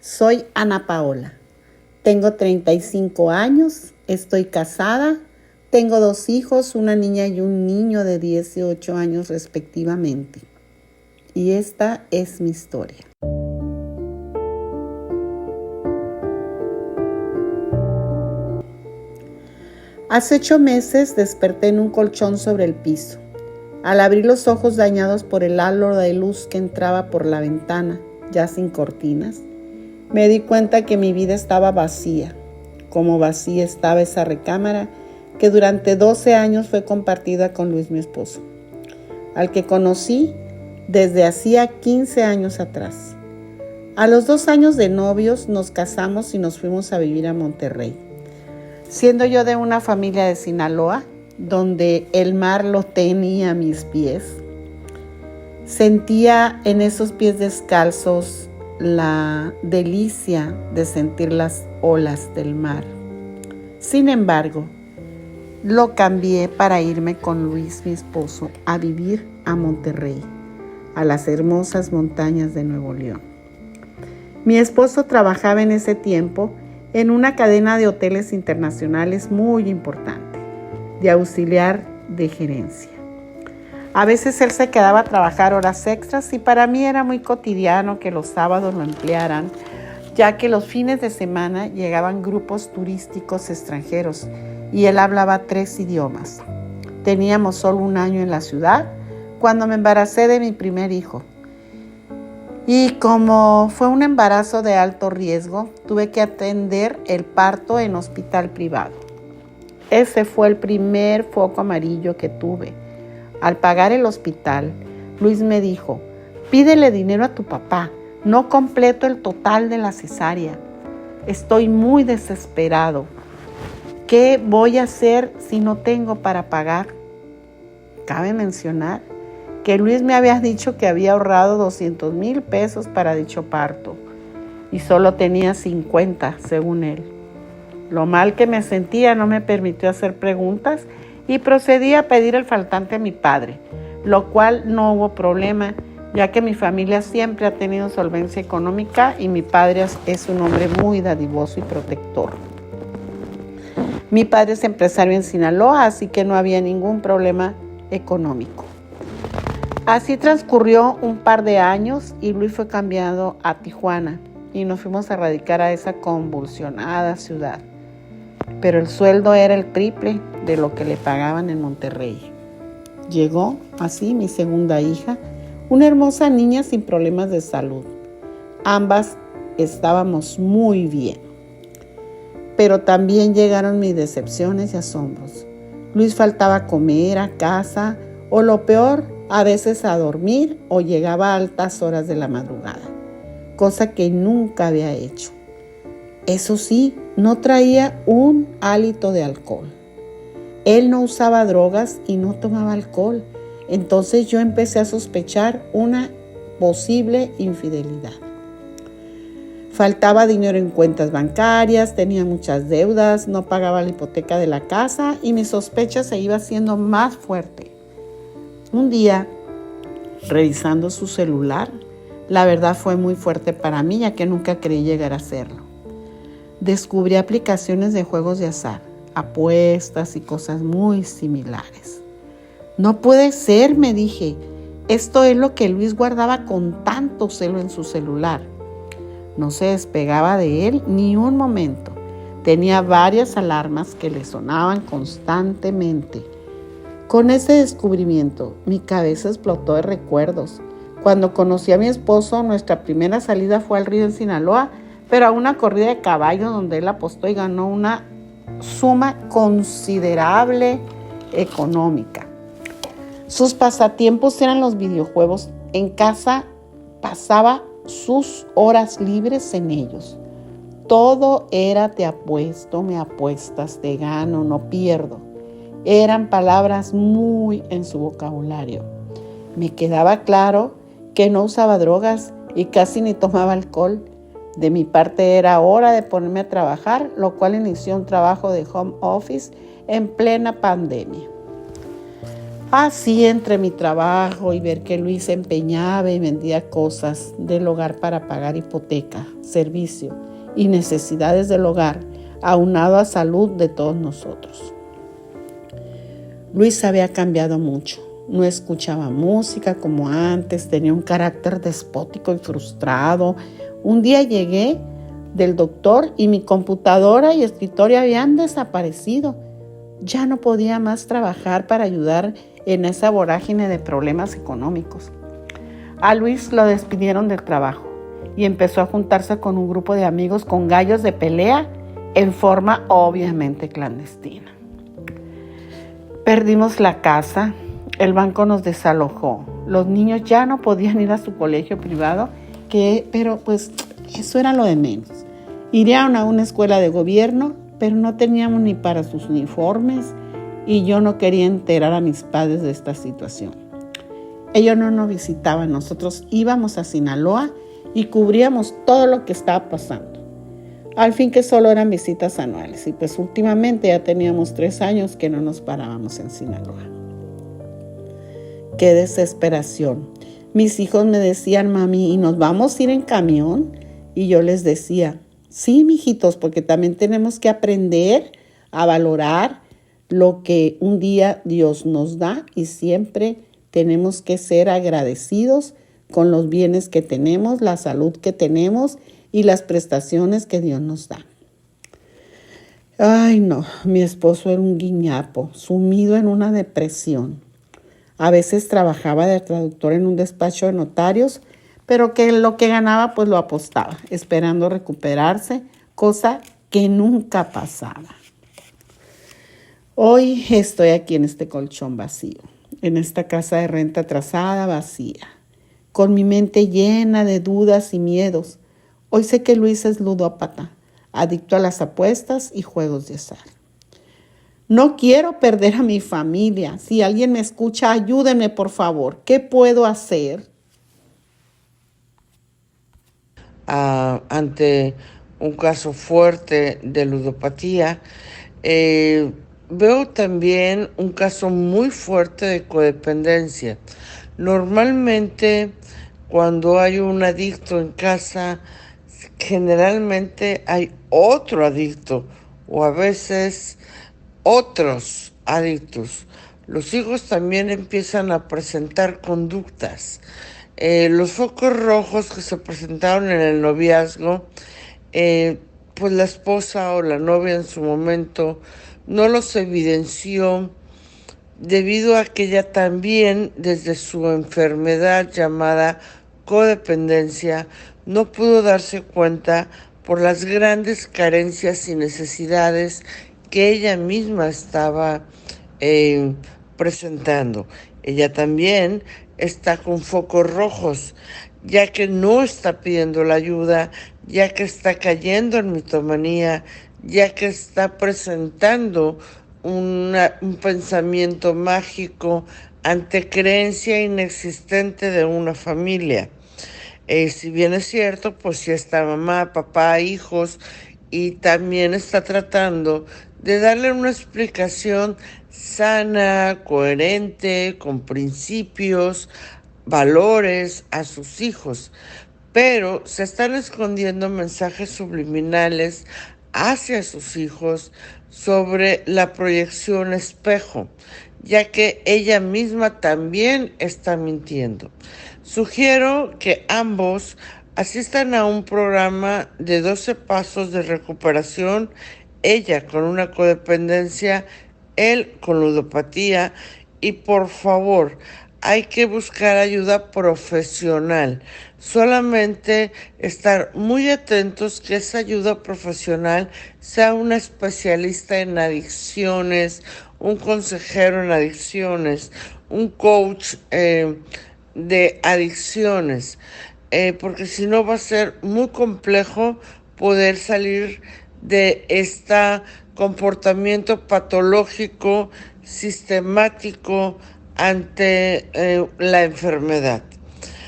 Soy Ana Paola. Tengo 35 años, estoy casada, tengo 2 hijos, una niña y un niño de 18 años respectivamente. Y esta es mi historia. Hace 8 meses desperté en un colchón sobre el piso. Al abrir los ojos dañados por el halo de luz que entraba por la ventana, ya sin cortinas, me di cuenta que mi vida estaba vacía, como vacía estaba esa recámara que durante 12 años fue compartida con Luis, mi esposo, al que conocí desde hacía 15 años atrás. A los 2 años de novios nos casamos y nos fuimos a vivir a Monterrey. Siendo yo de una familia de Sinaloa, donde el mar lo tenía a mis pies, sentía en esos pies descalzos la delicia de sentir las olas del mar. Sin embargo, lo cambié para irme con Luis, mi esposo, a vivir a Monterrey, a las hermosas montañas de Nuevo León. Mi esposo trabajaba en ese tiempo en una cadena de hoteles internacionales muy importante, de auxiliar de gerencia. A veces él se quedaba a trabajar horas extras y para mí era muy cotidiano que los sábados lo emplearan, ya que los fines de semana llegaban grupos turísticos extranjeros y él hablaba 3 idiomas. Teníamos solo 1 año en la ciudad cuando me embaracé de mi primer hijo. Y como fue un embarazo de alto riesgo, tuve que atender el parto en hospital privado. Ese fue el primer foco amarillo que tuve. Al pagar el hospital, Luis me dijo: pídele dinero a tu papá, no completo el total de la cesárea. Estoy muy desesperado. ¿Qué voy a hacer si no tengo para pagar? Cabe mencionar que Luis me había dicho que había ahorrado 200,000 pesos para dicho parto y solo tenía 50, según él. Lo mal que me sentía no me permitió hacer preguntas y procedí a pedir el faltante a mi padre, lo cual no hubo problema, ya que mi familia siempre ha tenido solvencia económica y mi padre es un hombre muy dadivoso y protector. Mi padre es empresario en Sinaloa, así que no había ningún problema económico. Así transcurrió un par de años y Luis fue cambiado a Tijuana y nos fuimos a radicar a esa convulsionada ciudad. Pero el sueldo era el triple de lo que le pagaban en Monterrey. Llegó así mi segunda hija, una hermosa niña sin problemas de salud. Ambas estábamos muy bien. Pero también llegaron mis decepciones y asombros. Luis faltaba a comer, a casa, o lo peor, a veces a dormir o llegaba a altas horas de la madrugada, cosa que nunca había hecho. Eso sí, no traía un hálito de alcohol. Él no usaba drogas y no tomaba alcohol. Entonces yo empecé a sospechar una posible infidelidad. Faltaba dinero en cuentas bancarias, tenía muchas deudas, no pagaba la hipoteca de la casa y mi sospecha se iba haciendo más fuerte. Un día, revisando su celular, la verdad fue muy fuerte para mí, ya que nunca creí llegar a hacerlo. Descubrí aplicaciones de juegos de azar, apuestas y cosas muy similares. No puede ser, me dije. Esto es lo que Luis guardaba con tanto celo en su celular. No se despegaba de él ni un momento. Tenía varias alarmas que le sonaban constantemente. Con ese descubrimiento, mi cabeza explotó de recuerdos. Cuando conocí a mi esposo, nuestra primera salida fue al río en Sinaloa, pero a una corrida de caballos donde él apostó y ganó una suma considerable económica. Sus pasatiempos eran los videojuegos. En casa pasaba sus horas libres en ellos. Todo era te apuesto, me apuestas, te gano, no pierdo. Eran palabras muy en su vocabulario. Me quedaba claro que no usaba drogas y casi ni tomaba alcohol. De mi parte era hora de ponerme a trabajar, lo cual inició un trabajo de home office en plena pandemia. Así entre mi trabajo y ver que Luis se empeñaba y vendía cosas del hogar para pagar hipoteca, servicio y necesidades del hogar, aunado a salud de todos nosotros. Luis había cambiado mucho. No escuchaba música como antes, tenía un carácter despótico y frustrado. Un día llegué del doctor y mi computadora y escritorio habían desaparecido. Ya no podía más trabajar para ayudar en esa vorágine de problemas económicos. A Luis lo despidieron del trabajo y empezó a juntarse con un grupo de amigos con gallos de pelea en forma obviamente clandestina. Perdimos la casa, el banco nos desalojó, los niños ya no podían ir a su colegio privado, pero pues eso era lo de menos. Irían a una escuela de gobierno, pero no teníamos ni para sus uniformes y yo no quería enterar a mis padres de esta situación. Ellos no nos visitaban, nosotros íbamos a Sinaloa y cubríamos todo lo que estaba pasando. Al fin que solo eran visitas anuales y pues últimamente ya teníamos 3 años que no nos parábamos en Sinaloa. Qué desesperación. Mis hijos me decían, mami, ¿y nos vamos a ir en camión? Y yo les decía, sí, mijitos, porque también tenemos que aprender a valorar lo que un día Dios nos da y siempre tenemos que ser agradecidos con los bienes que tenemos, la salud que tenemos y las prestaciones que Dios nos da. Ay, no, mi esposo era un guiñapo, sumido en una depresión. A veces trabajaba de traductor en un despacho de notarios, pero que lo que ganaba pues lo apostaba, esperando recuperarse, cosa que nunca pasaba. Hoy estoy aquí en este colchón vacío, en esta casa de renta atrasada vacía, con mi mente llena de dudas y miedos. Hoy sé que Luis es ludópata, adicto a las apuestas y juegos de azar. No quiero perder a mi familia. Si alguien me escucha, ayúdenme por favor. ¿Qué puedo hacer? Ante un caso fuerte de ludopatía, veo también un caso muy fuerte de codependencia. Normalmente, cuando hay un adicto en casa, generalmente hay otro adicto o a veces otros adictos. Los hijos también empiezan a presentar conductas. Los focos rojos que se presentaron en el noviazgo, pues la esposa o la novia en su momento no los evidenció debido a que ella también, desde su enfermedad llamada codependencia, no pudo darse cuenta por las grandes carencias y necesidades que ella misma estaba presentando. Ella también está con focos rojos, ya que no está pidiendo la ayuda, ya que está cayendo en mitomanía, ya que está presentando un pensamiento mágico ante creencia inexistente de una familia. Si bien es cierto, pues sí está mamá, papá, hijos, y también está tratando de darle una explicación sana, coherente, con principios, valores a sus hijos, pero se están escondiendo mensajes subliminales hacia sus hijos sobre la proyección espejo, ya que ella misma también está mintiendo. Sugiero que ambos asistan a un programa de 12 pasos de recuperación, ella con una codependencia, él con ludopatía, y por favor, hay que buscar ayuda profesional. Solamente estar muy atentos que esa ayuda profesional sea un especialista en adicciones, un consejero en adicciones, un coach de adicciones, porque si no va a ser muy complejo poder salir de este comportamiento patológico sistemático ante la enfermedad.